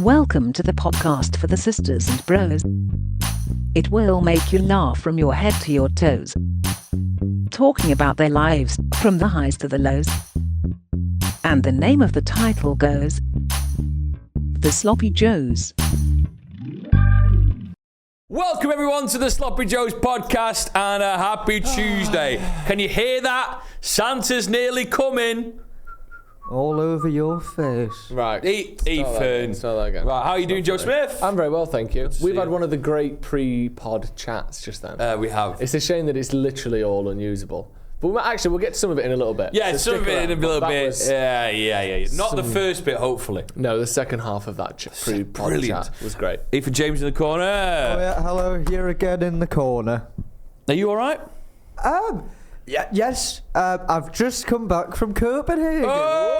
Welcome to the podcast for the sisters and bros. It will make you laugh from your head to your toes. Talking about their lives, from the highs to the lows. And the name of the title goes, The Sloppy Joes. Welcome everyone to the Sloppy Joes podcast and a happy Tuesday. Can you hear that? Santa's nearly coming. All over your face. Right. Ethan. Let's start that again. Right, how are you doing, Joe Smith? I'm very well, thank you. We've had you. one of the great pre-pod chats just then. We have. It's a shame that it's literally all unusable. But we'll get to some of it in a little bit. Yeah, So some of it in a little bit. was- Yeah. Not the first bit, hopefully. No, the second half of that pre-pod Brilliant. chat was great. Ethan James in the corner. Oh yeah, hello, here again in the corner. Are you all right? Yes, I've just come back from Copenhagen. Oh!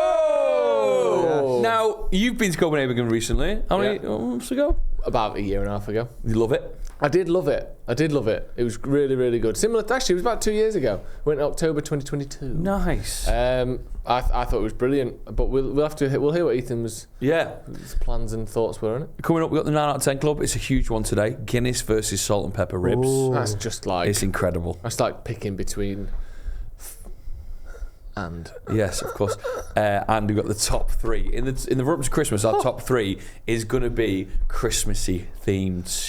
Now, you've been to Copenhagen recently. How many months ago? About a year and a half ago. You love it? I did love it. It was really, really good. Similar, actually, it was about 2 years ago. Went in October 2022. Nice. I thought it was brilliant, but we'll hear what Ethan's his plans and thoughts were on it. Coming up, we've got the 9 out of 10 club. It's a huge one today. Guinness versus salt and pepper ribs. Ooh. That's just like It's incredible. that's like picking between and. Yes, of course. And we've got the top three. In the run up to Christmas, our top three is going to be Christmassy themed.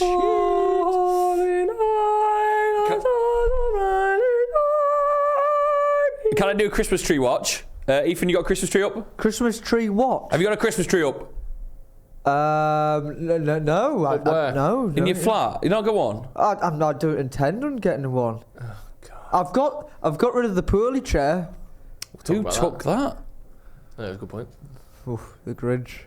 Can I do a Christmas tree watch? Ethan, you got a Christmas tree up? Christmas tree what? Have you got a Christmas tree up? No. Where? No. In your flat? You don't go on? I don't intend on getting one. Oh God. I've got rid of the poorly chair. Who took that? That's a good point. Oof, the Grinch.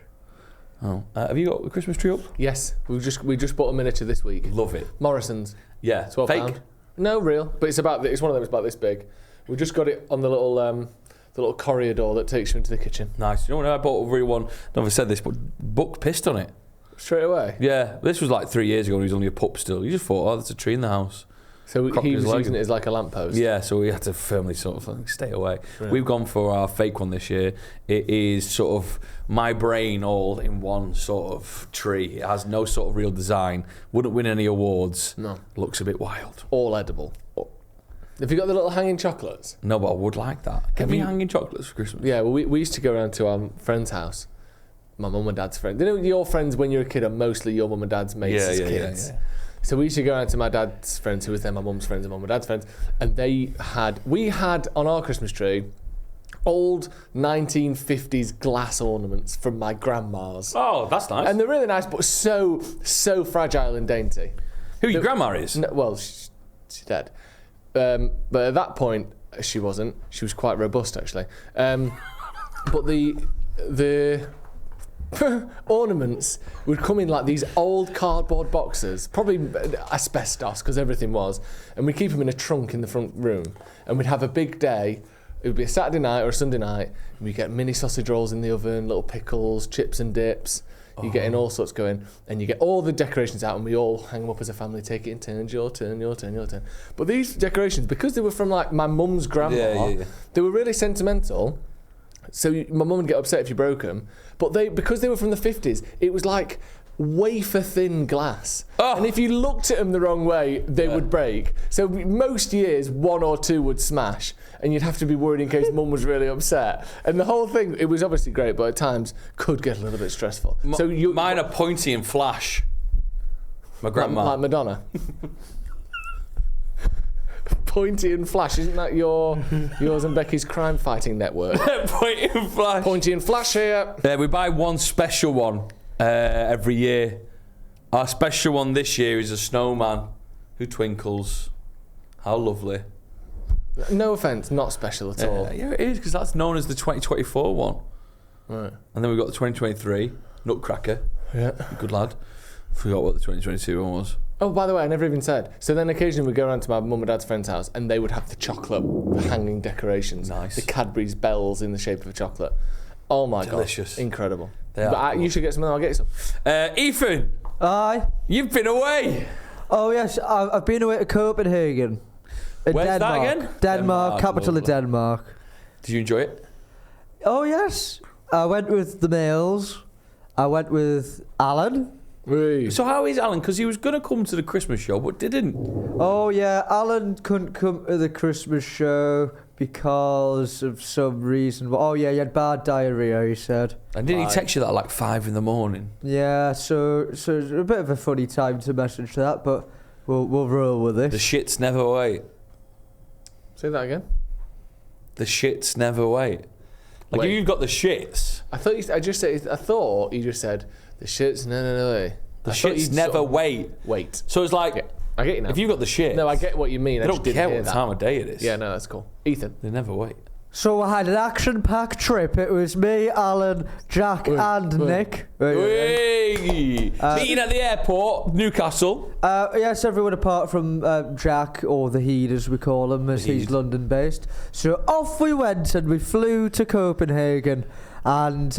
Oh, have you got a Christmas tree up? Yes, we just bought a miniature this week. Love it. Morrison's. Yeah, £12. fake. No, real. But it's one of them. It's about this big. We just got it on the little corridor that takes you into the kitchen. Nice. You know when I bought a real one? I've never said this, but Buck pissed on it. Straight away. Yeah, this was like 3 years ago when he was only a pup still. You just thought, oh, there's a tree in the house. So Cocked he his was leg. using it as like a lamppost. Yeah, so we had to firmly sort of like, stay away. Right. We've gone for our fake one this year. It is sort of my brain all in one sort of tree. It has no sort of real design. Wouldn't win any awards. No. Looks a bit wild. All edible. Have you got the little hanging chocolates? No, but I would like that. Get me hanging chocolates for Christmas. Yeah, well, we used to go around to our friend's house. My mum and dad's friend. You know, your friends when you're a kid are mostly your mum and dad's mates as kids. Yeah. So we used to go around to my dad's friends, who was then my mum's friends and mum and dad's friends, and we had on our Christmas tree old 1950s glass ornaments from my grandma's. Oh, that's nice. And they're really nice, but so fragile and dainty. Who your grandma is? No, well, she's dead. But at that point, she wasn't. She was quite robust, actually. But the ornaments would come in like these old cardboard boxes, probably asbestos because everything was, and we'd keep them in a trunk in the front room, and we'd have a big day. It would be a Saturday night or a Sunday night, and we'd get mini sausage rolls in the oven, little pickles, chips and dips. You're getting all sorts going, and you get all the decorations out, and we all hang them up as a family, take it in turns, your turn. But these decorations, because they were from like my mum's grandma, they were really sentimental. So my mum would get upset if you broke them, but because they were from the 50s, it was like wafer thin glass, and if you looked at them the wrong way, they would break. So most years, one or two would smash, and you'd have to be worried in case mum was really upset. And the whole thing, it was obviously great, but at times could get a little bit stressful. Mine are pointy and flash. My grandma. Like Madonna. Pointy and Flash, isn't that yours and Becky's crime fighting network? Pointy and flash. Pointy and Flash here. We buy one special one every year. Our special one this year is a snowman who twinkles. How lovely. No offence, not special at all. Yeah, it is, because that's known as the 2024 one. Right. And then we've got the 2023 Nutcracker. Yeah. Good lad. Forgot what the 2022 one was. Oh, by the way, I never even said. So then occasionally we'd go around to my mum and dad's friend's house, and they would have the chocolate hanging decorations. Nice. The Cadbury's bells in the shape of a chocolate. Oh my Delicious. God. Incredible. They are You should get some of them, I'll get you some. Ethan, Aye. you've been away. Oh yes, I've been away to Copenhagen. Where's that Denmark. again? Denmark, Denmark, capital lovely. of Denmark. Did you enjoy it? Oh yes, I went with the males. I went with Alan. Whee. So how is Alan? Because he was going to come to the Christmas show, but didn't. Oh yeah, Alan couldn't come to the Christmas show because of some reason. Oh yeah, he had bad diarrhea, he said. And didn't he text you that at like 5 in? Yeah, so it's a bit of a funny time to message that, but we'll roll with The this. shits never wait. Say that again. The shits never wait. Like Wait. if you've got the shits, I thought you just said the shits. No. the I thought shits you'd never sort of- wait. Wait. So it's like, I get you now. if you've got the shits, No, I get what you mean. they I don't just didn't care hear what that. time of day it is. Yeah, no, that's cool. Ethan. They never wait. So I had an action-packed trip. It was me, Alan, Jack, and Nick. Hey! Meeting at the airport, Newcastle. Yes, everyone apart from Jack, or the Heed as we call him, as he's Heed. London-based. So off we went, and we flew to Copenhagen. And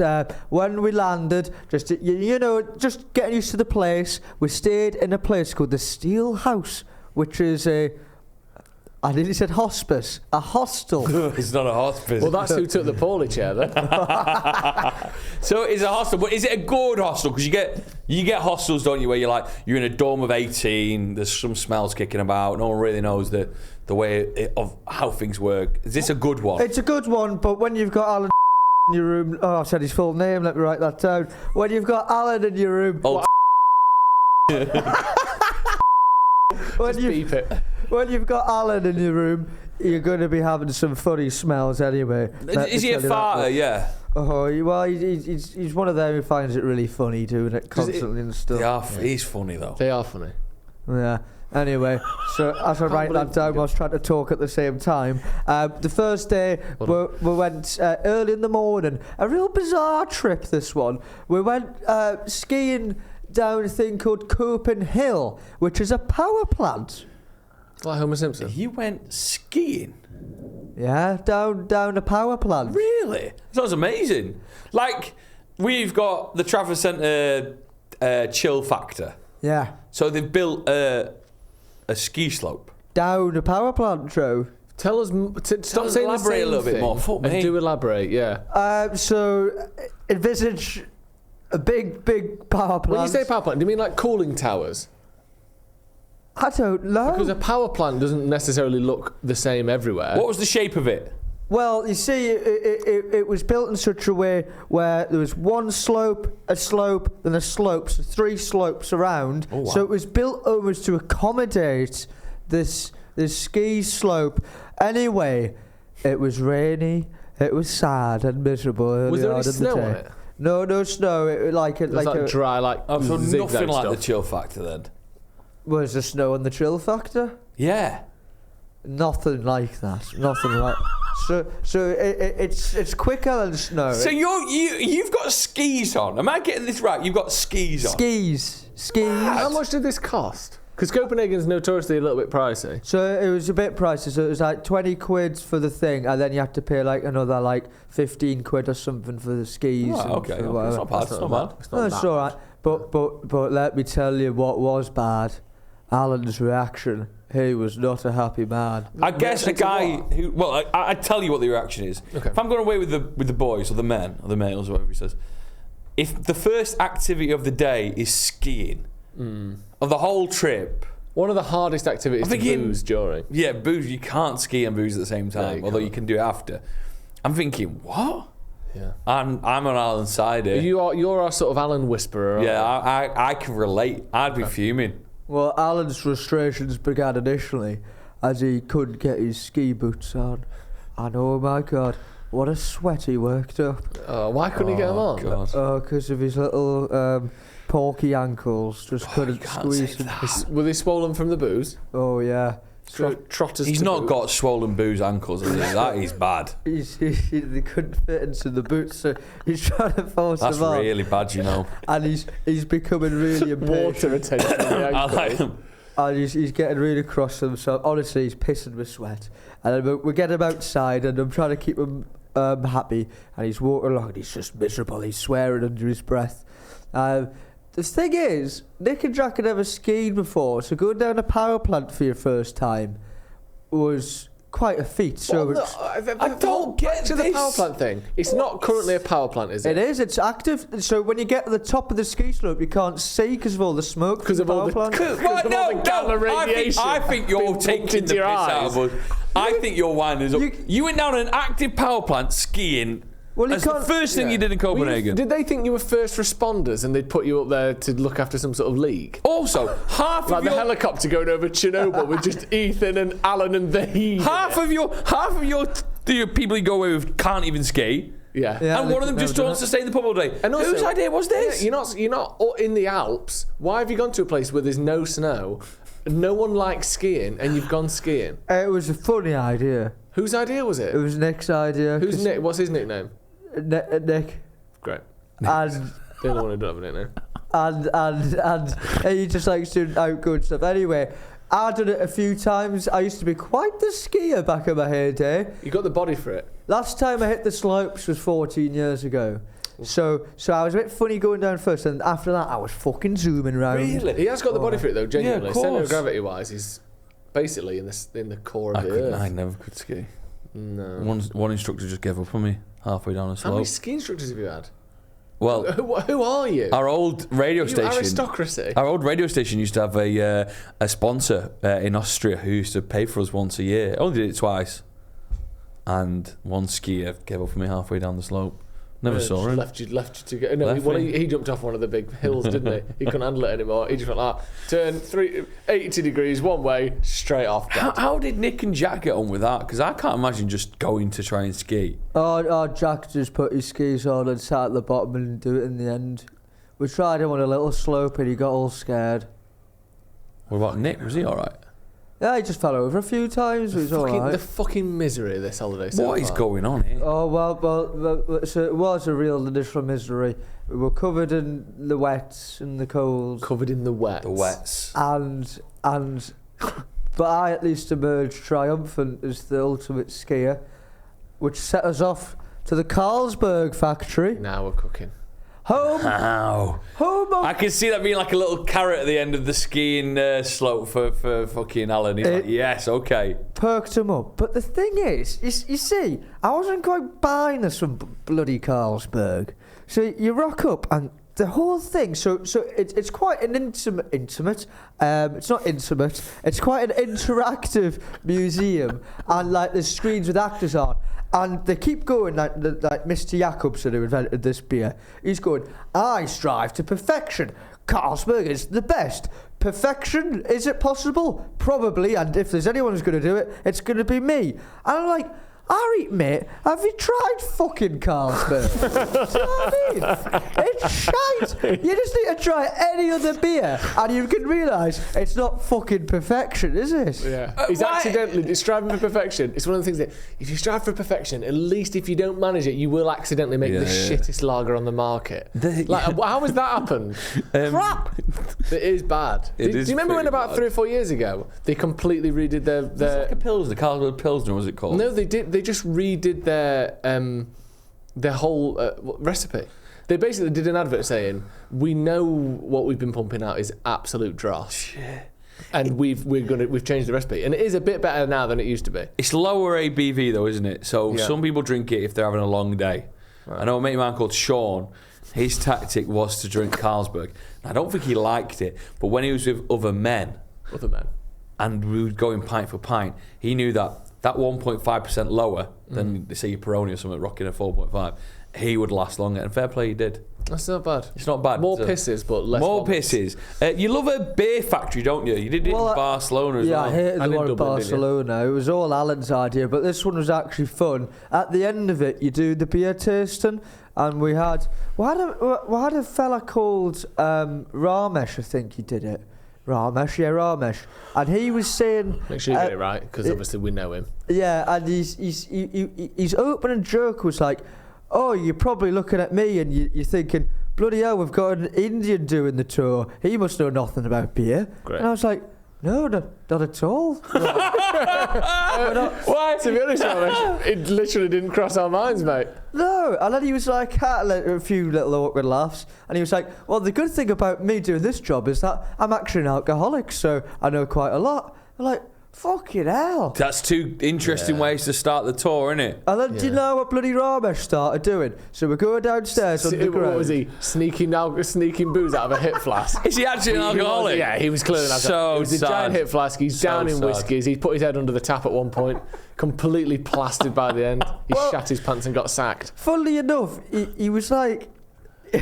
when we landed, just just getting used to the place, we stayed in a place called the Steel House, which is I nearly said hospice, a hostel. It's not a hospice. Well, that's who took the poorly chair then. So it's a hostel, but is it a good hostel? Because you get hostels, don't you, where you're in a dorm of 18. There's some smells kicking about. No one really knows the way of how things work. Is this a good one? It's a good one, but when you've got Alan in your room, I said his full name. Let me write that down. When you've got Alan in your room, Oh, when Just you beep it. when you've got Alan in your room, you're going to be having some funny smells anyway. Let is me he a tell you that farter? much. Yeah. Oh, well, he's one of them who finds it really funny doing it constantly and stuff. He's funny though. They are funny. Yeah. Anyway, so as I write that down, I was trying to talk at the same time. The first day, we went early in the morning. A real bizarre trip, this one. We went skiing down a thing called Copenhagen, which is a power plant. Like Homer Simpson. You went skiing? Yeah, down a power plant. Really? That was amazing. Like, we've got the Trafford Centre chill factor. Yeah. So they've built a ski slope. Down a power plant, Joe. Tell us. Stop saying the elaborate same a little bit thing more. Fuck and me. do elaborate. Yeah. So envisage a big power plant. When you say power plant, do you mean like cooling towers? I don't know. Because a power plant doesn't necessarily look the same everywhere. What was the shape of it? Well, you see, it was built in such a way where there was one slope, a slope, then a slope, so 3 slopes around. Oh, wow. So it was built almost to accommodate this ski slope. Anyway, it was rainy, it was sad and miserable early Was there on any in snow the on day. it? No snow. It It was like dry, like Oh, so zigzag nothing like stuff. the chill factor then? Was there snow on the chill factor? Yeah. Nothing like that. Nothing like. So it's quicker than snow. So you've got skis on. Am I getting this right? You've got skis on. Skis. How much did this cost? Because Copenhagen's notoriously a little bit pricey. So it was a bit pricey. So it was like 20 quid for the thing, and then you had to pay like another like 15 quid or something for the skis. Oh, and okay. for It's whatever. not bad. It's not bad. It's No, not it's that all right. But let me tell you what was bad. Alan's reaction. He was not a happy man. I guess a Reaction to guy what? who. Well, I tell you what the reaction is. Okay. If I'm going away with the boys or the men or the males or whatever he says, if the first activity of the day is skiing, of the whole trip, One of the hardest activities I'm to thinking- booze during. yeah, booze. You can't ski and booze at the same time, you although you can't. can do it after. I'm thinking, what? Yeah. I'm on Alan's side here. You're our sort of Alan whisperer. aren't Yeah, you? I can relate. I'd be fuming. Well, Alan's frustrations began initially as he couldn't get his ski boots on. And oh my God, what a sweat he worked up. Why couldn't he get them on? God. Oh, because of his little porky ankles. Just couldn't you can't squeeze say them. that. Were they swollen from the booze? Oh, yeah. Trotters. He's to not boot. got swollen booze ankles, has he? That is bad. They couldn't fit into the boots, so he's trying to force That's them on. really bad, you know. And he's becoming really Water impatient. retention. on the I ankle. like him. And he's getting really cross with himself. Honestly, he's pissing with sweat. And then we get him outside, and I'm trying to keep him happy. And he's walking along, and he's just miserable. He's swearing under his breath. The thing is, Nick and Jack had never skied before, so going down a power plant for your first time was quite a feat. So I don't get to this. the power plant thing. It's not currently a power plant, is it? it is. It's active. So when you get to the top of the ski slope, you can't see because of all the smoke. Because of all the Well, I think you're taking the piss out of us. I think you're winding us up. You went down an active power plant skiing. Well, That's the first thing you did in Copenhagen. Did they think you were first responders and they'd put you up there to look after some sort of league? Also, half Like of the your helicopter going over Chernobyl with just Ethan and Alan and the heat. half of your the people you go away with can't even ski. Yeah. And one of them just wants to stay in the pub all day. And also, whose idea was this? You're not in the Alps. Why have you gone to a place where there's no snow? No one likes skiing, and you've gone skiing. It was a funny idea. Whose idea was it? It was Nick's idea. Who's Nick? What's his nickname? Nick. Great. And The only one who doesn't have a nickname. and he just likes doing outgoing stuff. Anyway, I've done it a few times. I used to be quite the skier back in my heyday. You got the body for it. Last time I hit the slopes was 14 years ago. So I was a bit funny going down first, and after that I was fucking zooming around. Really? He has got the body for it though. Genuinely, Yeah, of centre of course. gravity wise, he's basically in the core of the earth. I never could ski. No. One instructor just gave up on me halfway down the How many slope. ski instructors have you had? Well, Who are you? our old radio You station. aristocracy. Our old radio station used to have a sponsor in Austria who used to pay for us once a year. I only did it twice. And one skier gave up on me halfway down the slope. Never saw him. Left you to go. No, Left me. he jumped off one of the big hills, didn't he? He couldn't handle it anymore. He just went, turn 80 degrees one way, straight off. How did Nick and Jack get on with that? Because I can't imagine just going to try and ski. Oh, Jack just put his skis on and sat at the bottom and do it in the end. We tried him on a little slope and he got all scared. What about Nick? Was he all right? Yeah, he just fell over a few times. It was all The right. fucking misery of this holiday so What is far. going on here? Oh, well, so it was a real initial misery. We were covered in the wets and the cold. Covered in the wet. The wets. And but I at least emerged triumphant as the ultimate skier, which set us off to the Carlsberg factory. Now we're cooking. Home I of... can see that being like a little carrot at the end of the skiing slope for fucking Alan. He's like, yes, okay. Perked him up. But the thing is, you see, I wasn't quite buying this from bloody Carlsberg. So you rock up and the whole thing, so it's quite an intimate, it's not intimate, it's quite an interactive museum, and like there's screens with actors on, and they keep going like Mr. Jacobson, who invented this beer, he's going, I strive to perfection, Carlsberg is the best. Perfection, is it possible? Probably, and if there's anyone who's going to do it, it's going to be me. And I'm like, Alright, mate, have you tried fucking Carlsberg? Do you know what I mean? It's shite. You just need to try any other beer and you can realise it's not fucking perfection, is it? Yeah. He's accidentally striving for perfection. It's one of the things that if you strive for perfection, at least if you don't manage it, you will accidentally make the shittest lager on the market. How has that happened? Crap! It is bad. Do you remember when about 3 or 4 years ago they completely redid their It's like a Pilsner, Carlsberg Pilsner, was it called? No, they did. They just redid their whole recipe. They basically did an advert saying, "We know what we've been pumping out is absolute dross, and we've changed the recipe, and it is a bit better now than it used to be." It's lower ABV though, isn't it? So some people drink it if they're having a long day. Right. I know a mate of mine called Sean. His tactic was to drink Carlsberg. I don't think he liked it, but when he was with other men, and we would go in pint for pint, he knew that 1.5% lower than say your Peroni or something rocking a 4.5, he would last longer. And fair play, he did. That's not bad. It's not bad. More pisses, but less. More pisses. You love a beer factory, don't you? You did it in Barcelona as well. Yeah, I hated the one in Barcelona. It was all Alan's idea, but this one was actually fun. At the end of it, you do the beer tasting, and we had a fella called Ramesh, I think he did it. Ramesh, and he was saying. Make sure you get it right, because obviously we know him. Yeah, and his opening joke was like, "Oh, you're probably looking at me and you're thinking, bloody hell, we've got an Indian doing the tour. He must know nothing about beer." Great. And I was like, "No, not at all." Why? To be honest, it literally didn't cross our minds, mate. No, and then he was like, a few little awkward laughs, and he was like, "Well, the good thing about me doing this job is that I'm actually an alcoholic, so I know quite a lot." I'm like, Fucking hell. That's two interesting ways to start the tour, isn't it? And then do you know what bloody Ramesh started doing? So we're going downstairs underground. What was he? Sneaking booze out of a hip flask? Is he actually an alcoholic? Yeah, he was clearly an alcoholic. It was a giant hip flask. He's down in whiskies. He put his head under the tap at one point, completely plastered by the end. He shat his pants and got sacked. Funnily enough, he was like...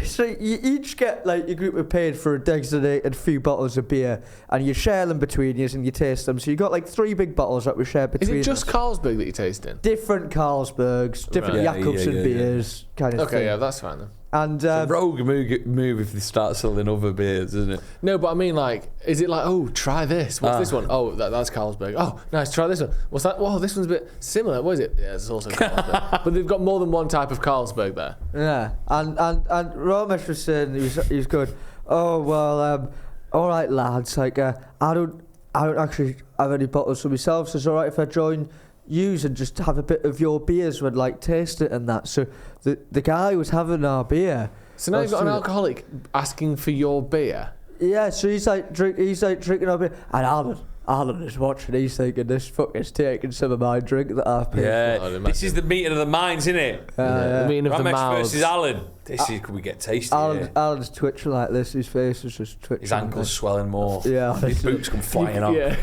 So you each get, like, your group are paid for a designated few bottles of beer, and you share them between you and you taste them. So you got like 3 big bottles that we share between us. Is it just Carlsberg that you're tasting? Different Carlsbergs, different Jakobsen beers, kind of thing. Okay, yeah, that's fine then. And it's a rogue move if they start selling other beers, isn't it? No, but I mean, like, is it like, oh, try this? What's this one? Oh, that's Carlsberg. Oh, nice, try this one. What's that? Whoa, this one's a bit similar. What is it? Yeah, it's also Carlsberg. But they've got more than one type of Carlsberg there. Yeah, and Ramesh was saying he was good. Oh well, all right, lads. Like, I don't actually have any bottles for myself, so it's all right if I join yous and just have a bit of your beers when, like, taste it and that. So the guy was having our beer. So now you've got an alcoholic asking for your beer. Yeah, so he's like drinking our beer, and Alan is watching. He's thinking, this fucker's taking some of my drink that I've paid for. Yeah, this is the meeting of the minds, isn't it? The meeting of the Ramesh mouths. versus Alan. Could we get tasty? Alan's twitching like this. His face is just twitching. His ankle's swelling more. Yeah, his boots come flying off. Yeah.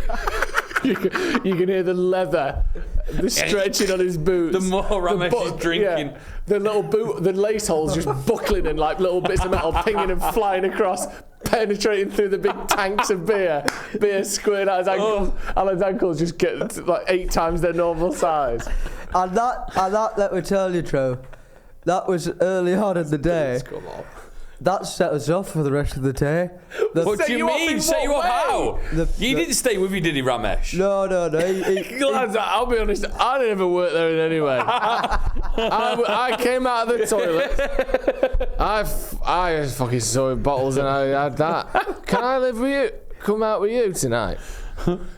You can hear the leather, the stretching on his boots. The more Ramesh is drinking. Yeah, the little boot, the lace holes just buckling and like little bits of metal pinging and flying across, penetrating through the big tanks of beer. Beer squirting out his ankles. Alan's ankles just get like 8 times their normal size. And that, let me tell you, Tro, that was early on in the day. Come on. That set us off for the rest of the day. What do you mean? Set you up how? He didn't stay with you, did he, Ramesh? No. Lads, I'll be honest, I never worked there in any way. I came out of the toilet. I fucking saw bottles and I had that. Can I live with you? Come out with you tonight?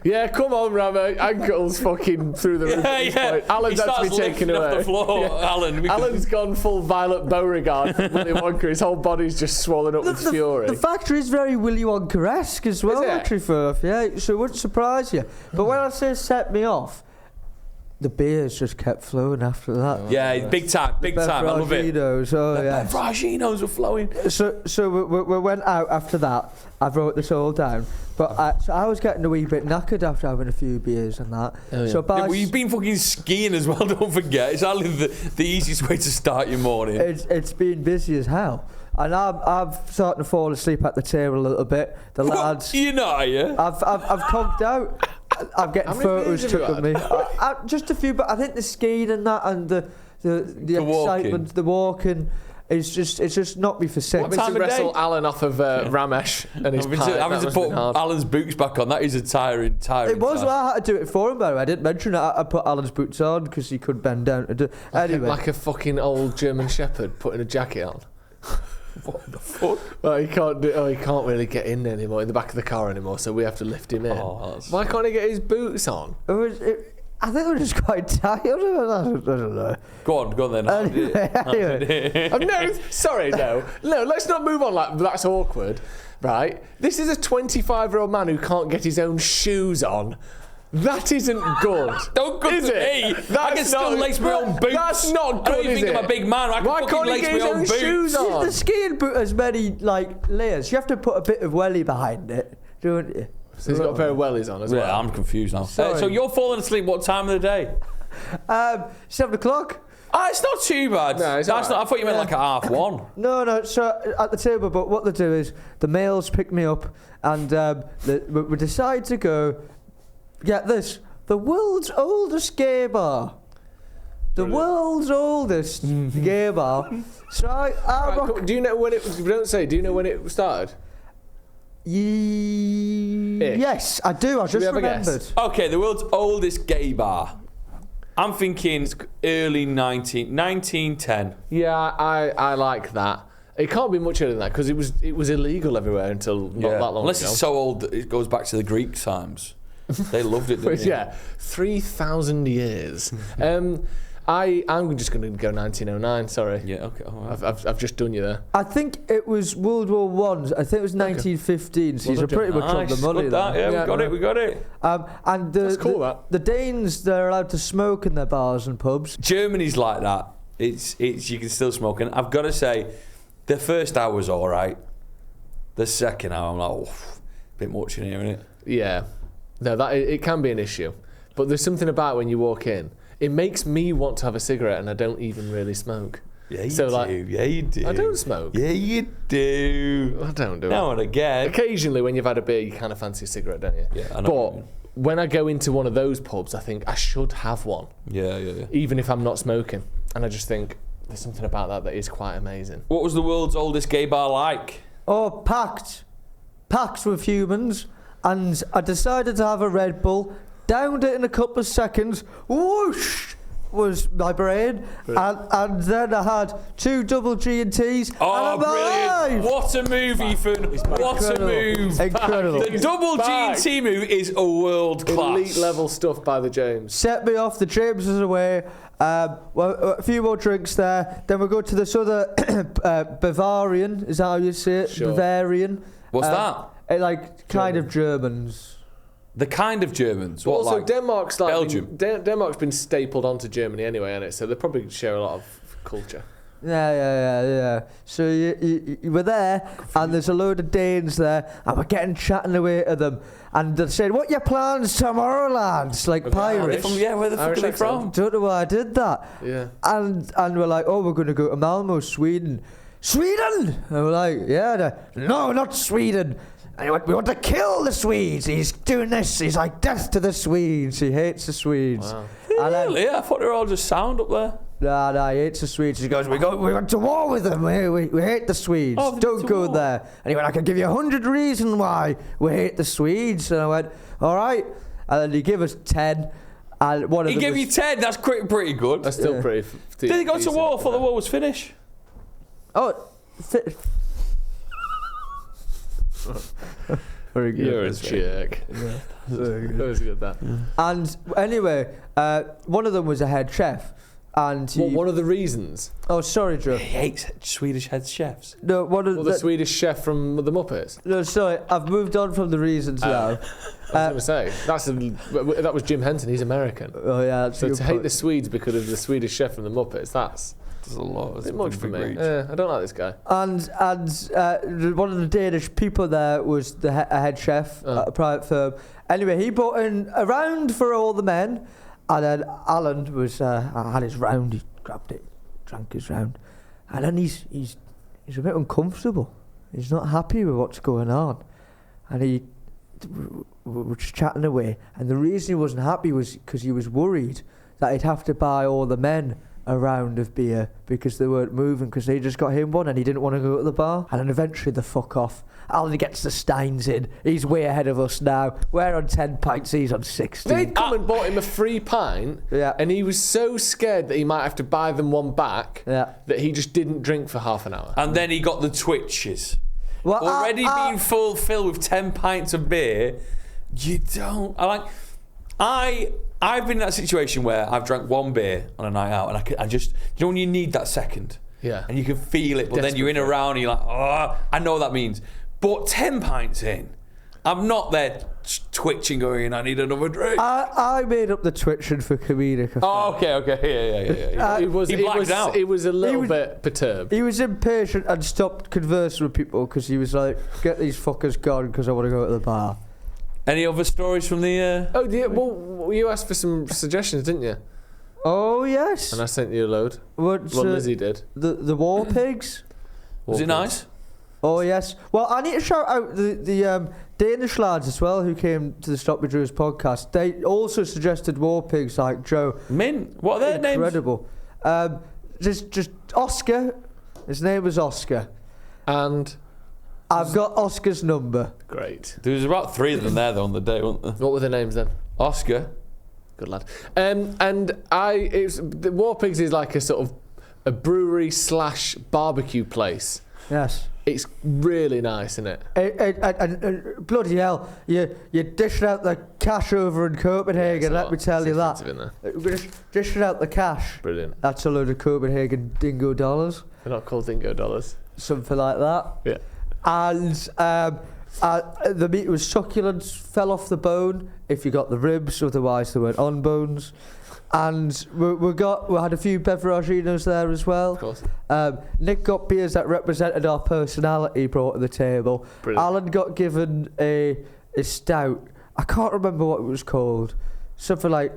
Yeah, come on, Ramesh. Ankles fucking through the roof. Yeah. Alan's had to be taken away. Off the floor. Yeah. Alan's gone full Violet Beauregard from Willy Wonka. His whole body's just swollen up with fury. The factory is very Willy Wonka-esque as well, actually, so it wouldn't surprise you. But when I say set me off, the beers just kept flowing after that. Yeah, big time. I love it. The Fraginos were flowing. So we went out after that. I wrote this all down. But so I was getting a wee bit knackered after having a few beers and that. Oh, yeah. So well, you've been fucking skiing as well, don't forget. It's only the easiest way to start your morning. It's been busy as hell. And I'm starting to fall asleep at the table a little bit. The lads... You're not, are you? I've conked out. I'm getting photos took of me. Just a few, but I think the skiing and that and the excitement, the walking... It's just knocked me for six. What time to wrestle Alan off of Ramesh and his having to put Alan's boots back on. That is a tiring It was. Well, I had to do it for him, though. I didn't mention it. I put Alan's boots on because he could bend down to do. Anyway, like a fucking old German Shepherd putting a jacket on. What the fuck? Well, he can't really get in anymore in the back of the car anymore. So we have to lift him in. Why can't he get his boots on? I think we're just quite tired. I don't know. Go on then. Anyway. Sorry, no. Let's not move on like that's awkward, right? This is a 25-year-old man who can't get his own shoes on. That isn't good. Don't go to me. I can still lace my own boots. That's not good, I don't think I'm a big man. I can fucking lace my own boots. If the skiing boot has many layers, you have to put a bit of welly behind it, don't you? So he's got a pair of wellies on as well. Yeah, I'm confused now. So you're falling asleep what time of the day? 7 o'clock. It's not too bad. No, it's not. I thought you meant like at 1:30. No. So at the table, but what they do is the males pick me up, and we decide to go. Get this: the world's oldest gay bar. The world's oldest gay bar. So do you know when it? Don't say. Do you know when it started? Yes, I do. I just remembered. Okay, the world's oldest gay bar. I'm thinking early 1910. Yeah, I like that. It can't be much earlier than that because it was illegal everywhere until not that long Unless ago. It's so old that it goes back to the Greek times. They loved it, didn't they? Yeah, 3,000 years. I'm just going to go 1909. Sorry. Yeah, okay. All right. I've just done you there. I think it was World War One. I think it was 1915. So Well, he's pretty much on the money Good there. that, yeah, we got it. And That's cool, that. the Danes, they're allowed to smoke in their bars and pubs. Germany's like that. It's you can still smoke, and I've got to say, the first hour was all right. The second hour, I'm like, a bit much in here, isn't it? Yeah. No, it can be an issue. But there's something about when you walk in, it makes me want to have a cigarette, and I don't even really smoke. Yeah, you do. Yeah, you do. I don't smoke. Yeah, you do. I don't do it. Now and again. Occasionally, when you've had a beer, you kind of fancy a cigarette, don't you? Yeah, I know what you But mean. when I go into one of those pubs, I think I should have one, Yeah. even if I'm not smoking. And I just think there's something about that is quite amazing. What was the world's oldest gay bar like? Oh, packed with humans, and I decided to have a Red Bull. Downed it in a couple of seconds. Whoosh was my brain, and then I had 2 double G&Ts. Oh, and I'm brilliant! alive. What a move, Ethan! What a move! Incredible. The double G&T move is a world class. Elite level stuff by the James. Set me off. The James was away. Well, a few more drinks there. Then we'll go to this other Bavarian. Is that how you say it? Sure. Bavarian. What's that? Like kind of Germans. The kind of Germans. But What, also, like Denmark's like Belgium? Denmark's been stapled onto Germany anyway, hasn't it? So they probably share a lot of culture. Yeah. So you were there, and there's a load of Danes there, and we're getting chatting away to them, and they're saying, "What your plans tomorrow, lads?" Like pirates. Where the fuck Irish are they accent. from? Don't know why I did that. Yeah. And we're like, "Oh, we're going to go to Malmo, Sweden." Sweden? And we're like, "Yeah, no, not Sweden." And we want to kill the Swedes. He's doing this. He's like, death to the Swedes. He hates the Swedes. Wow. And then, Really? I thought they were all just sound up there. Nah, he hates the Swedes. He goes, we went to war with them. We hate the Swedes. Oh, they Don't went to go war. there. And he went, I can give you 100 reasons why we hate the Swedes. And I went, all right. And then he gave us 10. And one of He them gave was, you 10. That's pretty good. That's still pretty. Did he go to decent. war before the war was finished? Oh, very good. You're a jerk. That was good, that. And anyway, one of them was a head chef. And he, What, one of the reasons? oh, sorry, Joe. He hates Swedish head chefs. No, one of Well, the Swedish chef from the Muppets. no, sorry. I've moved on from the reasons now. I was going to say that was Jim Henson. He's American. Oh yeah. That's a So good to hate point. the Swedes because of the Swedish chef from the Muppets, that's There's a lot. a bit much for me. I don't like this guy. And one of the Danish people there was a head chef at a private firm. Anyway, he brought in a round for all the men, and then Alan was had his round. He grabbed it, drank his round, and then he's a bit uncomfortable. He's not happy with what's going on, and we were just chatting away. And the reason he wasn't happy was because he was worried that he'd have to buy all the men a round of beer because they weren't moving because they just got him one and he didn't want to go to the bar. And then eventually they fuck off. Alan gets the Steins in. He's way ahead of us now. We're on 10 pints, he's on 16. They'd come and bought him a free pint, Yeah. and he was so scared that he might have to buy them one back Yeah. that he just didn't drink for half an hour. And then he got the twitches. Well, Already being filled with 10 pints of beer, you don't. I've been in that situation where I've drank one beer on a night out, and I just, you know when you need that second? Yeah. And you can feel it, but then you're in a Desperate for it. round and you're like, oh, I know what that means. But 10 pints in, I'm not there twitching going, I need another drink. I made up the twitching for comedic effect. Oh, okay, yeah. He blacked out. It was a little bit perturbed. He was impatient and stopped conversing with people because he was like, get these fuckers gone because I want to go to the bar. Any other stories from the... Oh, yeah, well, you asked for some suggestions, didn't you? Oh, yes. And I sent you a load. What's, Well, Lizzie did. The war pigs? Was it nice? Oh, yes. Well, I need to shout out the Danish lads as well who came to the SloppyJoes podcast. They also suggested war pigs like Joe. Mint. What are their names? Incredible. Just Oscar. His name was Oscar. And I've got Oscar's number. great. There was about 3 of them there, though, on the day, weren't there? What were the names then? Oscar. Good lad. And the War Pigs is like a sort of a brewery / barbecue place Yes. It's really nice, isn't it? And bloody hell, you're dishing out the cash over in Copenhagen, let me tell you that. We're just dishing out the cash. Brilliant. That's a load of Copenhagen dingo dollars. They're not called dingo dollars. Something like that. Yeah. And the meat was succulent, fell off the bone if you got the ribs, otherwise they weren't on bones. And we had a few beveraginos there as well. Of course. Nick got beers that represented our personality brought to the table. Brilliant. Alan got given a stout. I can't remember what it was called. Something like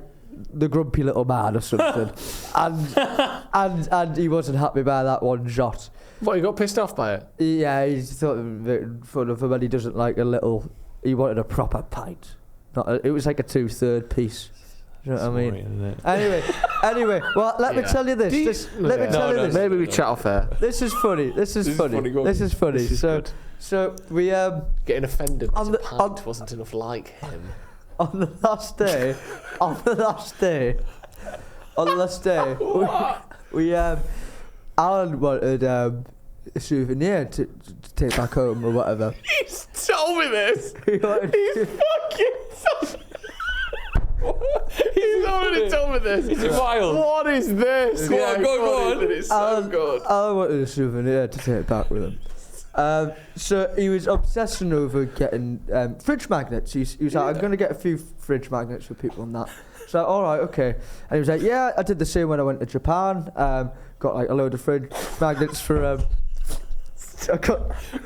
the Grumpy Little Man or something. and he wasn't happy by that one shot. What, you got pissed off by it? Yeah, he thought it was a bit fun of him, and he doesn't like a little. He wanted a proper pint. It was like a 2/3 piece. You know what I mean? Anyway, well, let me tell you this. Let me tell you this. Maybe we chat off air. This is funny. This is funny. So we getting offended because a pint wasn't enough like him. On the last day, we Alan wanted a souvenir to take back home or whatever. He's told me this. He's already told me this. It's wild. What is this? Go on. It's so good. Alan wanted a souvenir to take back with him. So he was obsessing over getting fridge magnets. He was like, I'm going to get a few fridge magnets for people and that. So, all right, okay. And he was like, yeah, I did the same when I went to Japan. Got like a load of fridge magnets for...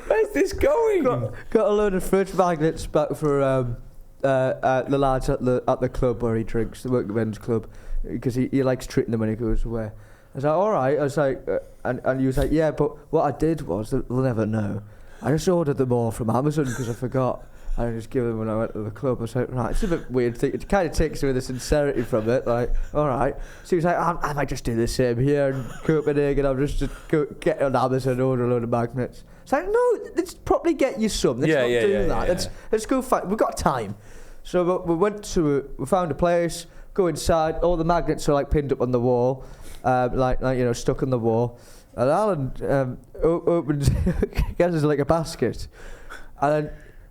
Where's this going? Got a load of fridge magnets back for the lads at the club where he drinks, the workmen's club, because he likes treating them when he goes away. I was like, all right. I was like, and he was like, yeah, but what I did was, they'll never know. I just ordered them all from Amazon because I forgot. I just give them when I went to the club. I was like, right, it's a bit weird thing. It kind of takes away the sincerity from it. Like, all right. So he was like, I might just do the same here in Copenhagen. I'll just go get on Amazon and order a load of magnets. It's like, no, let's probably get you some. Let's not do that. Let's go find. We've got time. So we found a place. Go inside. All the magnets are like pinned up on the wall, like stuck on the wall. And Alan opens, gets like a basket, and then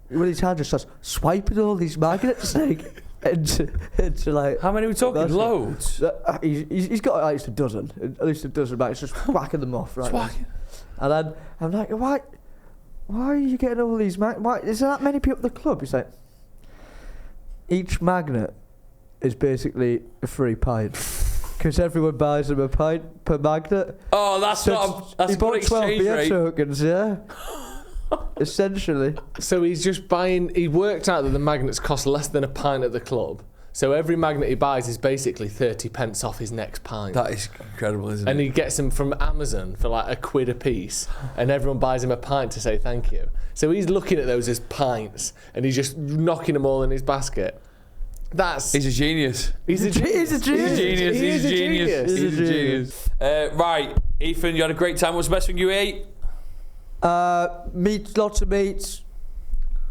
with his hand just starts swiping all these magnets like into like. How many are we talking? Loads. He's got at least a dozen magnets, just whacking them off right. And then I'm like, why are you getting all these magnets? Why is there that many people at the club? He's like, each magnet is basically a free pint. Because everyone buys them a pint per magnet. Oh, that's he bought 12 beer tokens, yeah. Essentially. So he's just buying. He worked out that the magnets cost less than a pint at the club. So every magnet he buys is basically 30 pence off his next pint. That is incredible, isn't it? And he gets them from Amazon for like £1 a piece, and everyone buys him a pint to say thank you. So he's looking at those as pints, and he's just knocking them all in his basket. He's a genius. He's a genius. Right, Ethan, you had a great time. What's the best thing you ate? Meat, lots of meats.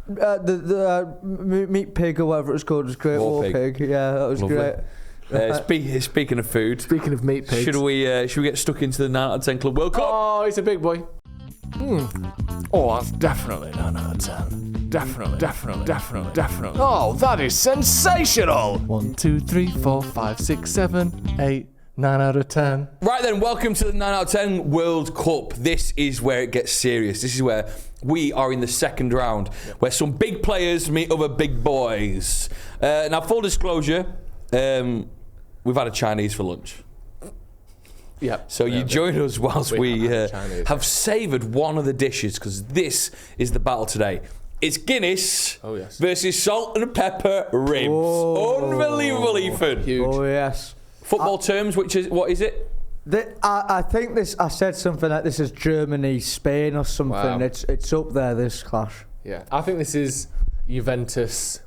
The meat pig or whatever it was called was great. War pig. Yeah, that was lovely. Great. Speaking of food, speaking of meat pigs, should we get stuck into the 9 out of 10 Club World Cup? Oh, he's a big boy. Oh, that's definitely 9 out of 10. Definitely. Oh, that is sensational! 1, 2, 3, 4, 5, 6, 7, 8, 9 out of 10. Right then, welcome to the 9 out of 10 World Cup. This is where it gets serious. This is where we are in the second round, where some big players meet other big boys. Now, full disclosure, we've had a Chinese for lunch. Yep. So you join us whilst we have savoured one of the dishes, because this is the battle today. It's Guinness versus salt and pepper ribs. Oh. Unbelievable, Ethan. Huge. Oh, yes. Football terms, what is it? I think this. I said something like this is Germany, Spain, or something. Wow. It's up there. This clash. Yeah, I think this is Juventus.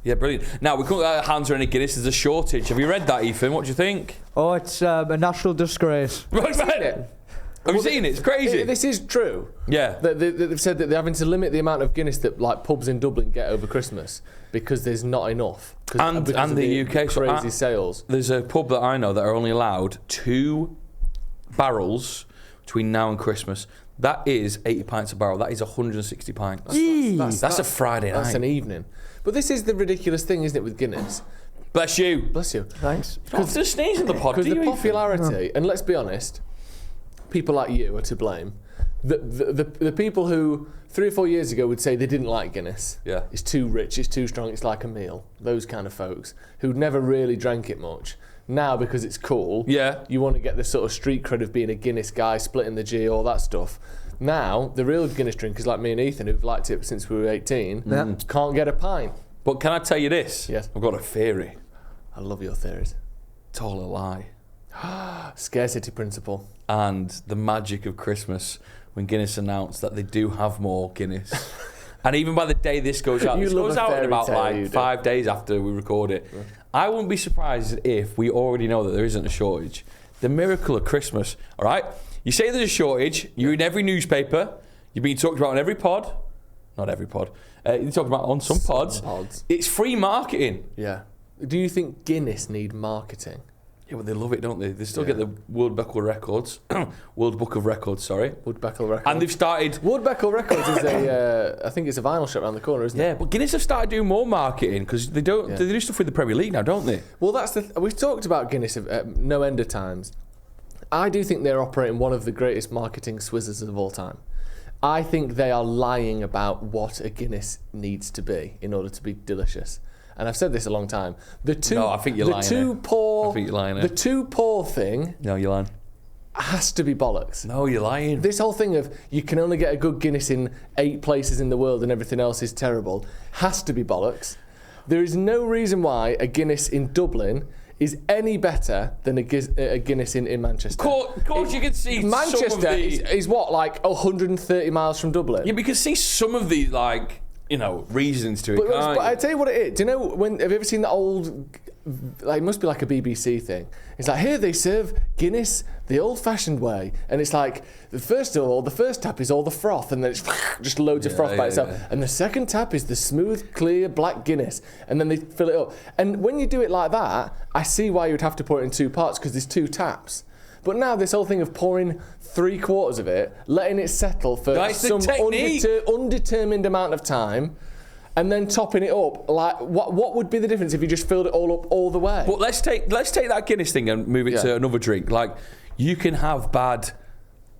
Yeah, brilliant. Now, we couldn't get our hands on any Guinness. There's a shortage. Have you read that, Ethan? What do you think? Oh, it's a national disgrace. Right, man. Have you seen it? It's crazy. This is true. Yeah. They've said that they're having to limit the amount of Guinness that like pubs in Dublin get over Christmas because there's not enough. And the UK crazy sales. There's a pub that I know that are only allowed 2 barrels between now and Christmas. That is 80 pints a barrel. That is 160 pints. That's a Friday night. That's an evening. But this is the ridiculous thing, isn't it, with Guinness? Bless you. Bless you. Thanks. Because the sneeze in the pod. Because the popularity, and let's be honest, people like you are to blame. The people who 3 or 4 years ago would say they didn't like Guinness. Yeah. It's too rich, it's too strong, it's like a meal. Those kind of folks who'd never really drank it much. Now, because it's cool, you want to get the sort of street cred of being a Guinness guy, splitting the G, all that stuff. Now, the real Guinness drinkers like me and Ethan, who've liked it since we were 18, can't get a pint. But can I tell you this? Yes. I've got a theory. I love your theories. It's all a lie. Scarcity principle. And the magic of Christmas when Guinness announced that they do have more Guinness. And even by the day this goes out, this goes out in about like 5 days after we record it. Yeah. I wouldn't be surprised if we already know that there isn't a shortage. The miracle of Christmas, all right? You say there's a shortage, you're in every newspaper, you're being talked about on every pod. Not every pod. You're talking about on some pods. It's free marketing. Yeah. Do you think Guinness need marketing? Yeah, well, they love it, don't they? They still get the World Book of Records. World Book of Records, sorry. World Book of Records. And they've started... World Book of Records is I think it's a vinyl shop around the corner, isn't it? Yeah, but Guinness have started doing more marketing because they do stuff with the Premier League now, don't they? Well, we've talked about Guinness no end of times. I do think they're operating one of the greatest marketing swizzers of all time. I think they are lying about what a Guinness needs to be in order to be delicious. And I've said this a long time. No, I think you're lying. I think you're lying. The too poor thing. No, you're lying. Has to be bollocks. No, you're lying. This whole thing of you can only get a good Guinness in 8 places in the world and everything else is terrible has to be bollocks. There is no reason why a Guinness in Dublin is any better than a Guinness in Manchester. Of course, you can see Manchester some of the... is what, like 130 miles from Dublin? Yeah, but you can see some of the, like... reasons to it. But I tell you what it is. Do you know have you ever seen the old? Like, it must be like a BBC thing. It's like, here they serve Guinness the old-fashioned way, and it's like the first tap is all the froth, and then it's just loads of froth by itself, and the second tap is the smooth, clear black Guinness, and then they fill it up. And when you do it like that, I see why you'd have to pour it in 2 parts because there's 2 taps. But now this whole thing of pouring 3/4 of it, letting it settle for some undetermined amount of time, and then topping it up, like what would be the difference if you just filled it all up all the way? But let's take that Guinness thing and move it to another drink. Like, you can have bad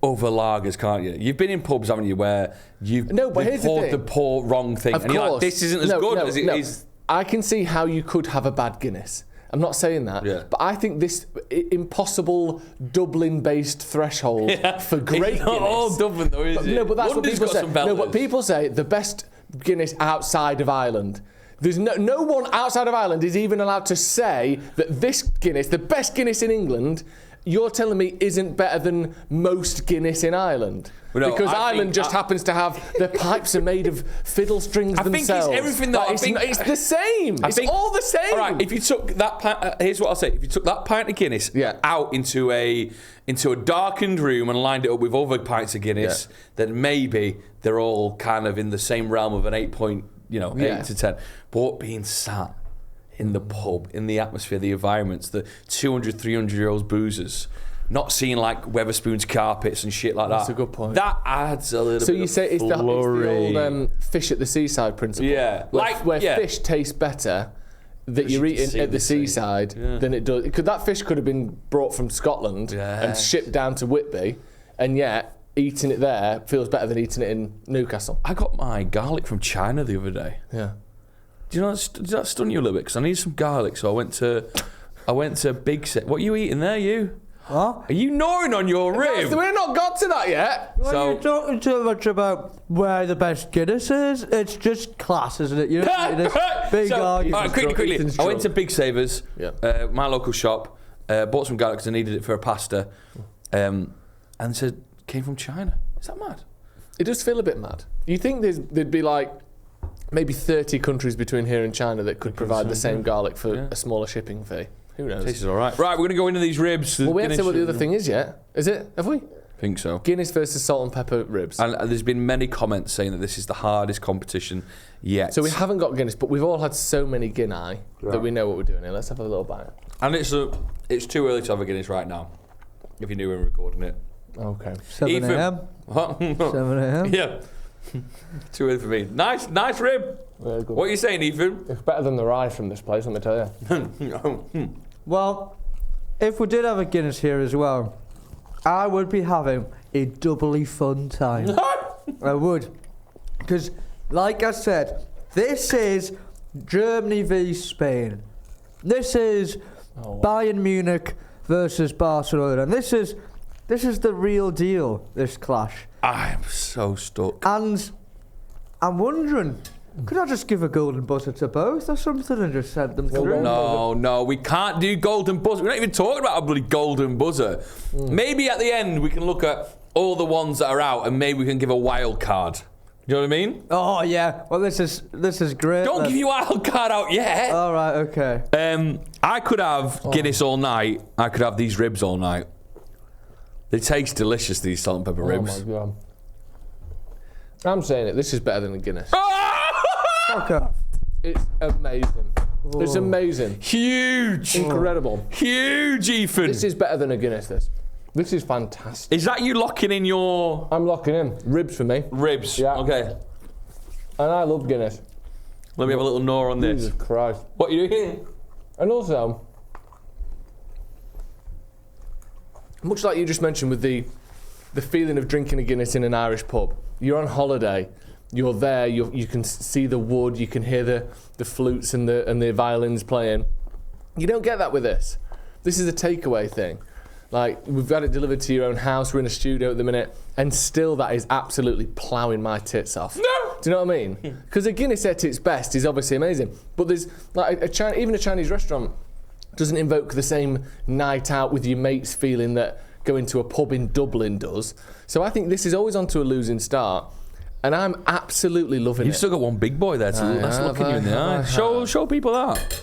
other lagers, can't you? You've been in pubs, haven't you, where you've poured the poor wrong thing, and you're like, this isn't as good as it is. I can see how you could have a bad Guinness. I'm not saying that, but I think this impossible Dublin-based threshold for great Guinness. Not all Dublin, though, is it? No, but that's London's what people say. No, but people say the best Guinness outside of Ireland. There's no one outside of Ireland is even allowed to say that this Guinness, the best Guinness in England, you're telling me isn't better than most Guinness in Ireland. Well, no, because Ireland just happens to have the pipes are made of fiddle strings themselves. I think it's everything that it's the same. It's all the same. All right, if you took that pint, here's what I'll say: if you took that pint of Guinness out into a darkened room and lined it up with other pints of Guinness, then maybe they're all kind of in the same realm of an 8 to 10. But being sat in the pub, in the atmosphere, the environments, the 200, 300-year-old boozers, not seeing like Weatherspoons carpets and shit like that. That's a good point. That adds a little bit of So you say it's the old fish at the seaside principle? Yeah. Where fish tastes better that you're eating at the seaside than it does. That fish could have been brought from Scotland and shipped down to Whitby, and yet eating it there feels better than eating it in Newcastle. I got my garlic from China the other day. Yeah. Did that stun you a little bit? Because I need some garlic, so I went to Big Set. What are you eating there, you? What? Are you gnawing on your rib? We've not got to that yet. Well, you're talking too much about where the best Guinness is. It's just class, isn't it? You don't need this big argument. All right, quickly. I went to Big Savers, my local shop, bought some garlic because I needed it for a pasta, and said, came from China. Is that mad? It does feel a bit mad. You think there'd be like maybe 30 countries between here and China that could provide the same garlic for a smaller shipping fee? Who knows? Tastes all right. Right, we're going to go into these ribs. Well, we haven't said what the other thing is yet. Is it? Have we? Think so. Guinness versus salt and pepper ribs. And there's been many comments saying that this is the hardest competition yet. So we haven't got Guinness, but we've all had so many Guinness that we know what we're doing here. Let's have a little bite. And it's too early to have a Guinness right now, if you knew we were recording it. Okay. 7 Ethan. a.m. What? 7 a.m. Yeah. Too early for me. Nice rib. Very good. What are you saying, Ethan? It's better than the rice from this place, let me tell you. Well, if we did have a Guinness here as well, I would be having a doubly fun time. I would. Because, like I said, this is Germany v Spain. This is Bayern Munich versus Barcelona. And this is the real deal, this clash. I am so stuck. And I'm wondering, could I just give a golden buzzer to both or something and just send them through? No, we can't do golden buzzer. We're not even talking about a bloody golden buzzer. Maybe at the end we can look at all the ones that are out and maybe we can give a wild card. You know what I mean? Oh yeah. Well, this is great. Don't then. give your wild card out yet. All right. Okay. I could have Guinness all night. I could have these ribs all night. They taste delicious, these salt and pepper ribs. Oh my God. I'm saying it, this is better than the Guinness. Fuck off. It's amazing. It's amazing. Huge. Incredible. Huge, Ethan. This is better than a Guinness, this is fantastic. Is that you locking in your I'm locking in. Ribs for me. ribs? Yeah. Okay. And I love Guinness. Let me have a little gnaw on this. Jesus Christ. What are you doing? And also, much like you just mentioned with the feeling of drinking a Guinness in an Irish pub, you're on holiday, you're there, you can see the wood, you can hear the flutes and the violins playing. You don't get that with this. This is a takeaway thing. Like, we've got it delivered to your own house, we're in a studio at the minute, and still that is absolutely ploughing my tits off. No! Do you know what I mean? Because a Guinness at its best is obviously amazing, but there's like even a Chinese restaurant doesn't invoke the same night out with your mates feeling that going to a pub in Dublin does. So I think this is always on to a losing start, and I'm absolutely loving You've it. still got one big boy there that's looking you in the eye. Show people that.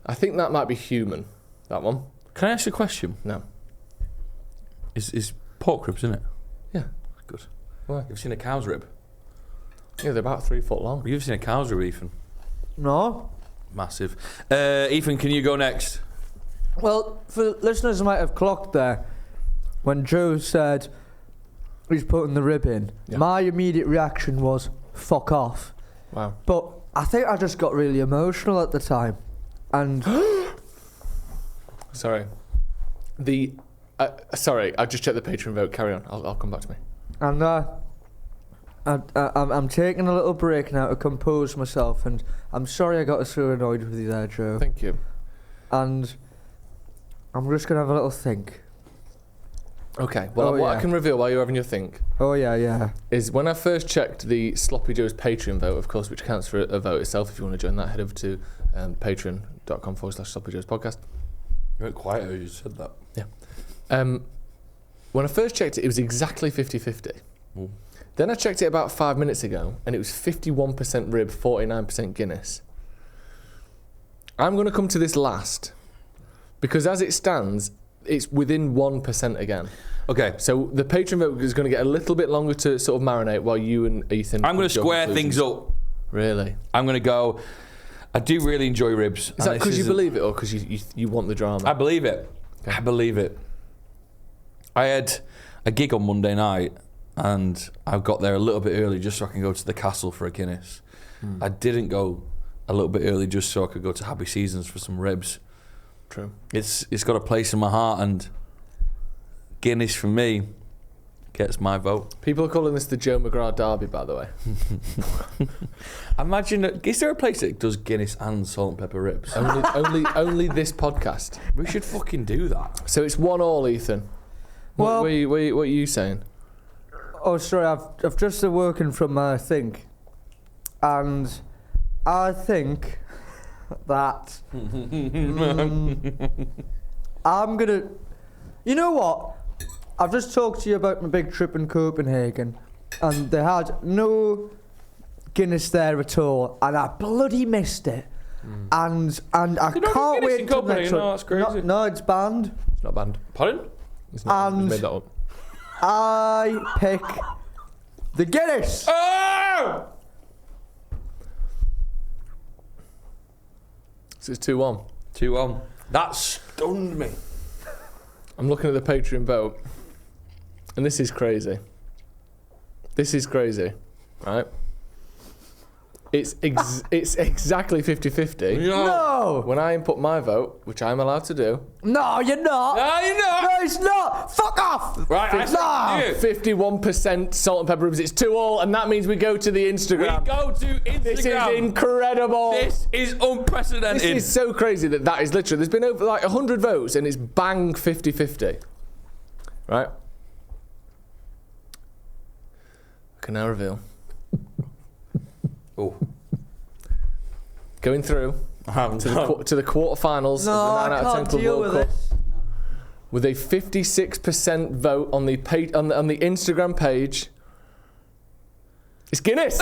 I think that might be human, that one. Can I ask you a question? No. Is pork ribs, isn't it? Yeah. Good. Why? You've seen a cow's rib? Yeah, they're about 3 foot long. You've seen a cow's rib, Ethan? No. Massive. Ethan, can you go next? Well, for listeners who might have clocked there, when Joe said he's putting the rib in, my immediate reaction was, fuck off. Wow. But I think I just got really emotional at the time. And Sorry. Sorry, I just checked the Patreon vote. Carry on. I'll come back to me. And I'm taking a little break now to compose myself, and I'm sorry I got so annoyed with you there, Joe. Thank you. And I'm just gonna have a little think. Okay. Well, what I can reveal while you're having your think Oh yeah. is when I first checked the Sloppy Joe's Patreon vote, of course, which counts for a vote itself. If you want to join that, head over to patreon.com/SloppyJoesPodcast. You went quiet as you said that. Yeah. When I first checked it, it was exactly 50-50. Ooh. Then I checked it about 5 minutes ago, and it was 51% rib, 49% Guinness. I'm going to come to this last, because as it stands, it's within 1% again. Okay. So the Patreon vote is going to get a little bit longer to sort of marinate while you and Ethan... I'm going to square things up. Really? I'm going to go... I do really enjoy ribs. Is that because you believe it, or because you want the drama? I believe it. Okay. I believe it. I had a gig on Monday night, and I got there a little bit early just so I can go to the castle for a Guinness. I didn't go a little bit early just so I could go to Happy Seasons for some ribs. True. It's got a place in my heart, and Guinness for me gets my vote. People are calling this the Joe McGrath Derby, by the way. Imagine, is there a place that does Guinness and salt and pepper ribs? only this podcast. We should fucking do that. So it's 1-1, Ethan. Well- what are you saying? Oh, sorry, I've just been working from my think, and I think that I'm gonna. You know what? I've just talked to you about my big trip in Copenhagen, and they had no Guinness there at all, and I bloody missed it. And I They don't do can't Guinness wait in till the next Copenhagen? one. No, that's crazy. No, it's banned. It's not banned. Pardon? It's not. And- Just made that up. I pick the Guinness. Oh! So it's 2-1. 2-1. That stunned me. I'm looking at the Patreon vote, and this is crazy. This is crazy, right? It's exactly 50-50. No! When I input my vote, which I'm allowed to do. No, you're not. No, you're not. No, it's not. Fuck off. Right, I said you. 51% salt and pepper ribs. It's 2-2, and that means we go to the Instagram. We go to Instagram. This is incredible. This is unprecedented. This is so crazy that is literally. There's been over like 100 votes, and it's bang 50-50. Right? I can now reveal. Oh. Going through to the quarterfinals No, of I the 9 out of 10 can't Club deal World with Cup this. with a 56% vote on the Instagram page. It's Guinness.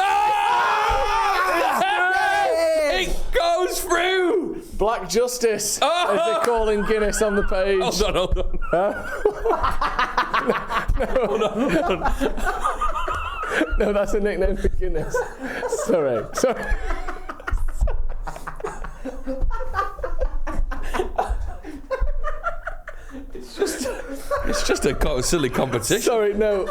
It goes through. Black Justice, as they're calling Guinness on the page. Hold on. No, that's a nickname for Guinness. Sorry. It's just a silly competition. Sorry, no.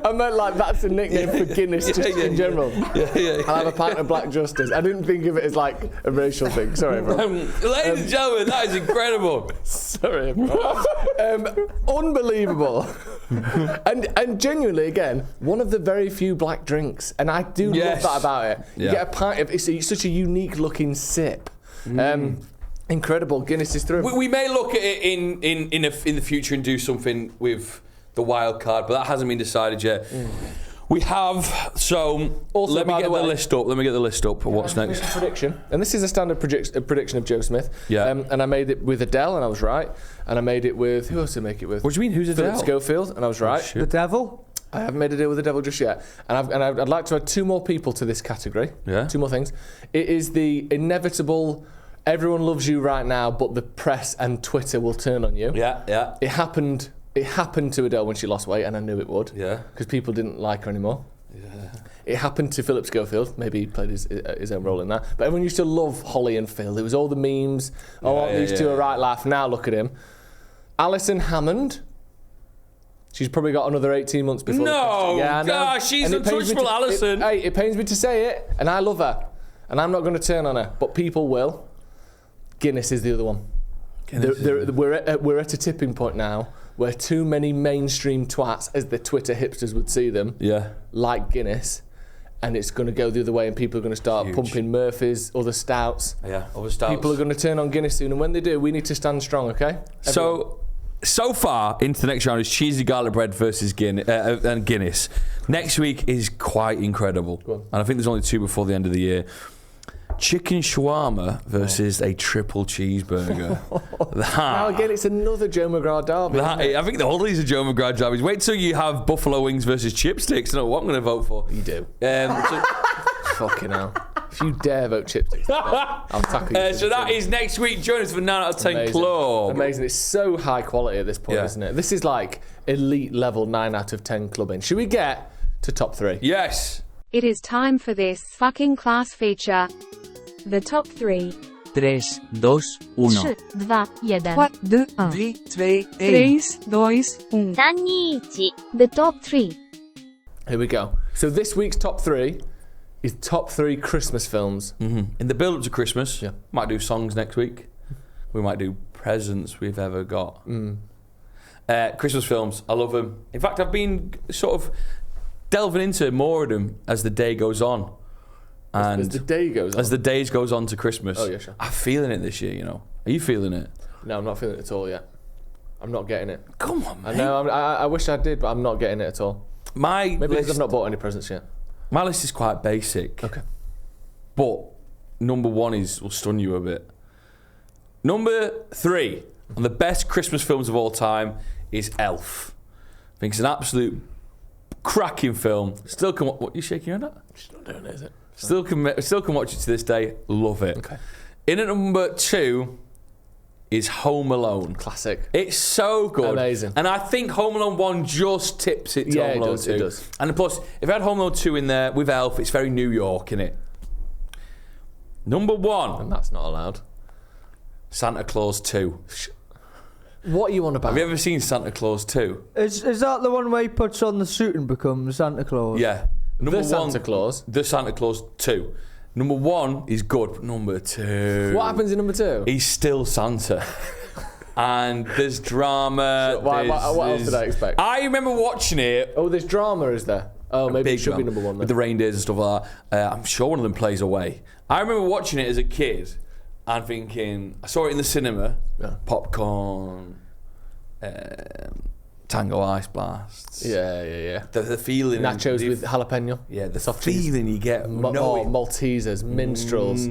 I meant like that's a nickname for Guinness just in general. Yeah. I'll have a pint of Black Justice. I didn't think of it as like a racial thing. Sorry, everyone. Ladies and gentlemen, that is incredible. Sorry, everyone. Unbelievable. and genuinely, again, one of the very few black drinks, and I do love that about it. You get a pint of it's such a unique looking sip. Incredible. Guinness is through. We may look at it in the future and do something with the wild card, but that hasn't been decided yet. We have, so Also, let me by get the way- the list up. Let me get the list up. What's next? Prediction, and this is a standard prediction of Joe Smith. Yeah. And I made it with Adele, and I was right. And I made it with who else did I make it with? What do you mean? Who's Philip Adele? Schofield, and I was right. The devil? I haven't made a deal with the devil just yet, and I'd like to add 2 more people to this category. Yeah. 2 more things. It is the inevitable. Everyone loves you right now, but the press and Twitter will turn on you. Yeah. It happened to Adele when she lost weight, and I knew it would. Yeah. Because people didn't like her anymore. Yeah. It happened to Philip Schofield. Maybe he played his own role in that. But everyone used to love Holly and Phil. It was all the memes. These two are right laugh. Now look at him. Alison Hammond. She's probably got another 18 months before. No, I know. gosh, she's And it pains me untouchable, Alison. It pains me to say it, and I love her, and I'm not going to turn on her, but people will. Guinness is the other one. We're at a tipping point now where too many mainstream twats, as the Twitter hipsters would see them, like Guinness, and it's going to go the other way, and people are going to start pumping Murphy's, other stouts. Yeah, other stouts. People are going to turn on Guinness soon, and when they do, we need to stand strong, okay? Everyone. So far into the next round is cheesy garlic bread versus Guinness. Next week is quite incredible, and I think there's only 2 before the end of the year. Chicken shawarma versus a triple cheeseburger. Now again, it's another Joe McGrath Derby. I think the whole of these are Joe McGrath Derbies. Wait till you have buffalo wings versus chipsticks. I know what I'm going to vote for. You do. Fucking hell. If you dare vote chipsticks, I'll tackle you. So that is next week. Join us for 9 out of 10 Club. Amazing. It's so high quality at this point, Yeah. isn't it? This is like elite level 9 out of 10 clubbing. Should we get to top 3? Yes. It is time for this fucking class feature. The top 3. 3, 2, 1. 3, 2, 1. 3, 2, 1. 3, 2, 1. 3, 2, 1. The top 3. Here we go. So this week's top 3 is top 3 Christmas films. In the build up to Christmas, Yeah. might do songs next week. We might do presents we've ever got. Christmas films, I love them. In fact, I've been sort of delving into more of them as the day goes on. And As the day goes on. as the days goes on to Christmas. Oh, yeah, sure. I'm feeling it this year, you know. Are you feeling it? No, I'm not feeling it at all yet. I'm not getting it. Come on, I man. know. I wish I did, but I'm not getting it at all. My Maybe because list, I've not bought any presents yet. my list is quite basic. Okay. But number 1 will stun you a bit. Number 3 on the best Christmas films of all time is Elf. I think it's an absolute cracking film. Still can what are you shaking your head at? She's not doing it, is it? Still can watch it to this day. Love it. Okay. In at number 2 is Home Alone. Classic. It's so good. Amazing. And I think Home Alone 1 just tips it to Yeah, Home it Alone does, 2. it does. And plus, if I had Home Alone 2 in there with Elf, it's very New York, innit? Number 1, And that's not allowed. Santa Claus 2. What are you on about? Have you ever seen Santa Claus 2? Is that the one where he puts on the suit and becomes Santa Claus? Yeah. Number The Santa Claus? The Santa Claus 2. Number 1 is good, but number 2... What happens in number 2? He's still Santa. And there's drama. What else did I expect? I remember watching it. Oh, there's drama, is there? Oh, maybe it should be number 1 then. With the reindeers and stuff like that. I'm sure one of them plays away. I remember watching it as a kid and thinking, I saw it in the cinema, popcorn, Tango Ice Blasts. Yeah. The feeling. Nachos with jalapeno. Yeah, the soft feeling you get. Maltesers, minstrels.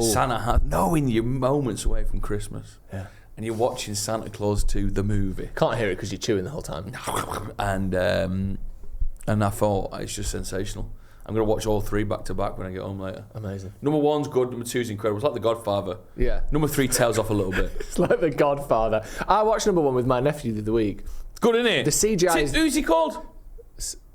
Santa hat, knowing you're moments away from Christmas. Yeah. And you're watching Santa Claus 2, the movie. Can't hear it because you're chewing the whole time. And I thought, it's just sensational. I'm going to watch all 3 back to back when I get home later. Amazing. Number 1's good, number 2's incredible. It's like The Godfather. Yeah. Number 3 tails off a little bit. It's like The Godfather. I watched number 1 with my nephew the other week. It's good, isn't it? The CGI Who's he called?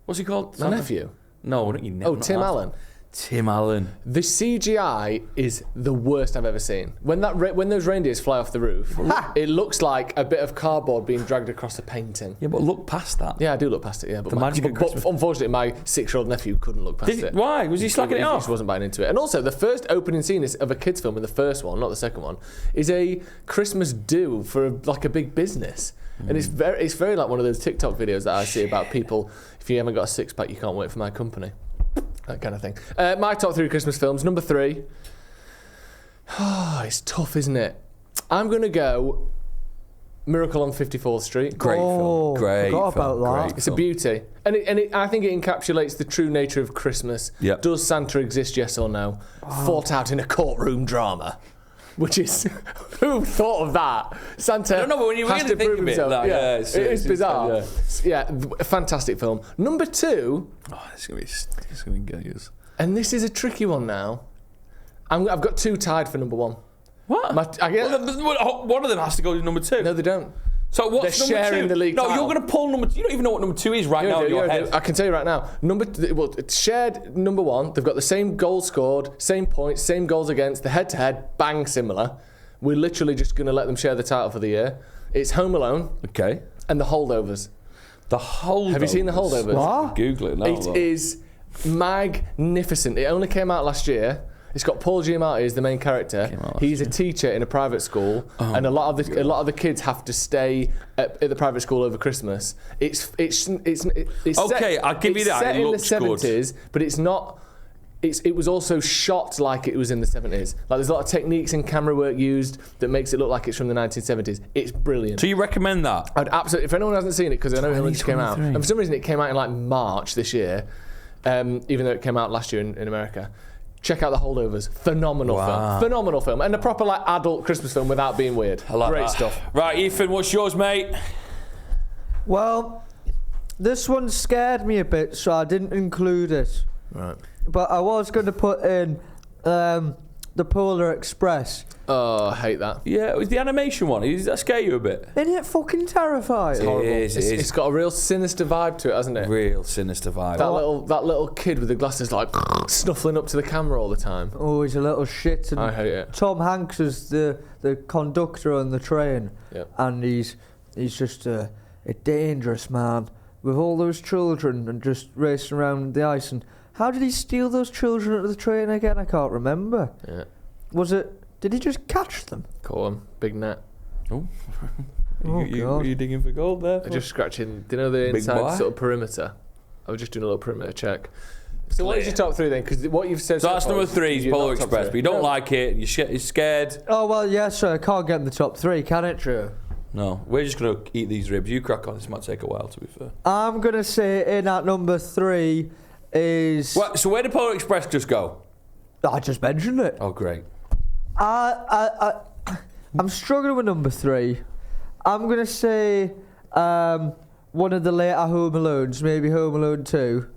What's he called? My nephew? No, not your nephew. Tim Allen. Tim Allen. The CGI is the worst I've ever seen. When those reindeers fly off the roof, it looks like a bit of cardboard being dragged across a painting. Yeah, but look past that. Yeah, I do look past it. Yeah, but, magic of Christmas. Unfortunately, my 6-year-old nephew couldn't look past it. Why? Was he slacking it He off? just wasn't buying into it. And also, the first opening scene of a kids' film, in the first one, not the second one, is a Christmas do for a big business. And it's very like one of those TikTok videos that I see about people. If you haven't got a 6-pack, you can't work for my company. That kind of thing. My top 3 Christmas films. Number 3. It's tough, isn't it? I'm going to go Miracle on 54th Street. Great film. Great forgot film. about that. Great It's film. a beauty. And I think it encapsulates the true nature of Christmas. Yep. Does Santa exist, yes or no? Fought out in a courtroom drama. Which is, who thought of that? Santa I don't know, but when you has really to think prove of it, himself. like, it is bizarre. A fantastic film. Number 2, It's going to be good. and this is a tricky one now. I've got 2 tied for number 1. What? One of them has to go to number 2. No, they don't. So what's They're number sharing 2? the league No, title. you're going to pull number 2. You don't even know what number 2 is right now in your head. I can tell you right now. It's shared number 1. They've got the same goals scored, same points, same goals against. The head-to-head, bang, similar. We're literally just going to let them share the title for the year. It's Home Alone. Okay. And The Holdovers. The Holdovers. Have you seen The Holdovers? What? Google it now. It is magnificent. It only came out last year. It's got Paul Giamatti as the main character. He's a teacher in a private school, and a lot of the kids have to stay at the private school over Christmas. It's Okay, set, I'll give you that. Set It in looks the good. 70s, but it's not. It was also shot like it was in the 70s. Like there's a lot of techniques and camera work used that makes it look like it's from the 1970s. It's brilliant. So you recommend that? I'd absolutely. If anyone hasn't seen it, because I know it only just came out, 2023. and for some reason it came out in like March this year, even though it came out last year in America. Check out The Holdovers. Phenomenal film, and a proper like adult Christmas film without being weird. I like Great that. stuff. Right, Ethan, what's yours, mate? Well, this one scared me a bit, so I didn't include it. Right. But I was going to put in the Polar Express. Oh, I hate that. Yeah, it was the animation one. Does that scare you a bit? Isn't it fucking terrifying? Horrible. It is. It's got a real sinister vibe to it, hasn't it? Real sinister vibe. That little kid with the glasses like snuffling up to the camera all the time. Oh, he's a little shit. And I hate it. Tom Hanks is the conductor on the train, Yep. and he's just a dangerous man with all those children and just racing around the ice. And how did he steal those children out of the train again? I can't remember. Yeah. Did he just catch them? Caught him. Big net. Oh, Oh, God. you digging for gold there? Just scratching. Do you know the Big inside boy? sort of perimeter? I was just doing a little perimeter check. So what is your top 3 then? Because what you've said. So that's far number is 3, is you're Polar not top Express, 3. but you don't No. like it. You're scared. Oh, well, yes, sir. I can't get in the top 3, can it, Drew? No, we're just going to eat these ribs. You crack on. This might take a while, to be fair. I'm going to say in at number 3 is... What? So where did Polar Express just go? I just mentioned it. Oh, great. I'm struggling with number 3. I'm going to say one of the later Home Alones, maybe Home Alone 2.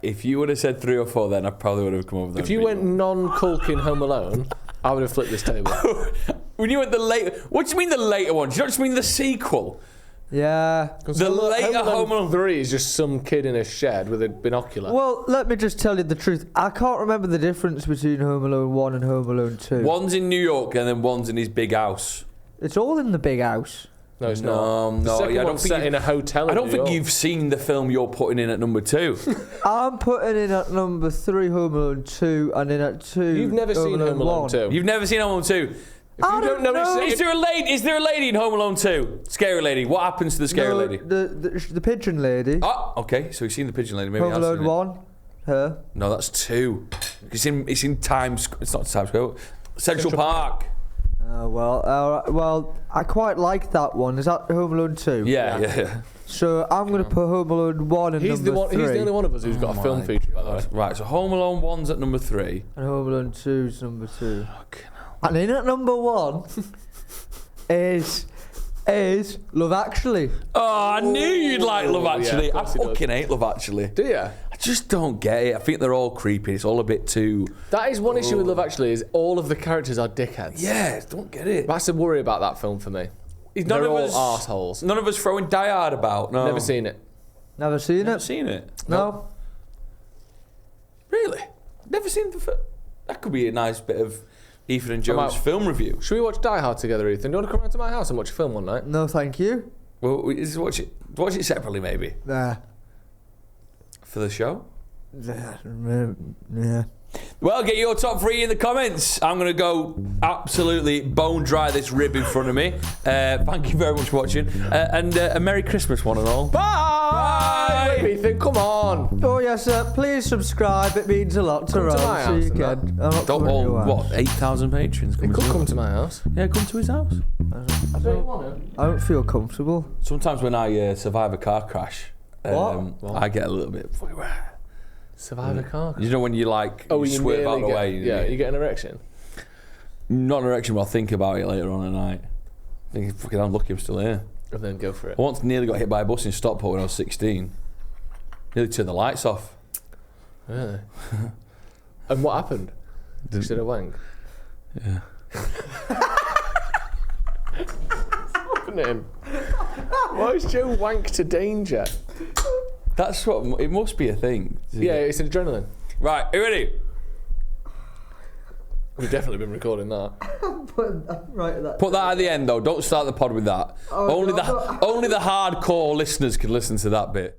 If you would have said 3 or 4, then I probably would have come over there. If you went non-Culkin Home Alone, I would have flipped this table. When you went the later... What do you mean the later one? Do you not just mean the sequel? Yeah. The later Home Alone 3 is just some kid in a shed with a binocular. Well, let me just tell you the truth. I can't remember the difference between Home Alone 1 and Home Alone 2. One's in New York and then one's in his big house. It's all in the big house. No, it's not. No, The second I don't one's think set in a hotel. I don't think you've seen the film you're putting in at number 2. I'm putting in at number 3 Home Alone 2 and in at 2 You've never seen Home Alone 2. You've never seen Home Alone 2. If you don't know, Is there a lady in Home Alone 2? Scary lady. What happens to the scary lady? The pigeon lady. Oh, okay. So you've seen the pigeon lady. Maybe Home I've seen Alone it. 1. Her. No, that's 2. It's in Times. It's not Times Square. Central Park. Well, I quite like that one. Is that Home Alone 2? Yeah. So I'm going to put Home Alone 1 and he's number 3. He's the only one of us who's got a film feature, by the way. Right. So Home Alone 1's at number 3. And Home Alone 2 is number 2. And in at number 1 is Love Actually. Oh, I knew you'd like Love Actually. Yeah, I fucking hate Love Actually. Do you? I just don't get it. I think they're all creepy. It's all a bit too... That is one issue with Love Actually, is all of the characters are dickheads. Yeah, don't get it. That's a worry about that film for me. They're all arseholes. None of us throwing Die Hard about. No. Never seen it. Never seen Never it? seen it. No. Really? Never seen the film. That could be a nice bit of Ethan and Joe's film review. Should we watch Die Hard together, Ethan? Do you want to come round to my house and watch a film one night? No, thank you. Well, watch it separately, maybe, Nah. for the show. Yeah. Well, get your top 3 in the comments. I'm going to go absolutely bone dry this rib in front of me. Thank you very much for watching. And a Merry Christmas, one and all. Bye! Wait, Ethan, come on. Oh, yes, please subscribe. It means a lot to Come to Ron. my So house you and can. I'm not Don't coming to your all, house. 8,000 patrons? You could come to my house. Yeah, come to his house. I don't want to. I don't feel comfortable. Sometimes when I survive a car crash, What? I get a little bit... Survive a car crash. You know when you like, Oh, you you swerve out of the nearly way. get, you get an erection. Not an erection, but I'll think about it later on at night. I think, fucking, I'm lucky I'm still here. And then go for it. I once nearly got hit by a bus in Stockport when I was 16. Nearly turned the lights off. Really? And what happened? Did you wank? Yeah. What's happening? Why is Joe wank to danger? That's what, it must be a thing. Yeah, it's adrenaline. Right, are you ready? We've definitely been recording that. Right at that. Put that at the end though, don't start the pod with that. Only the hardcore listeners can listen to that bit.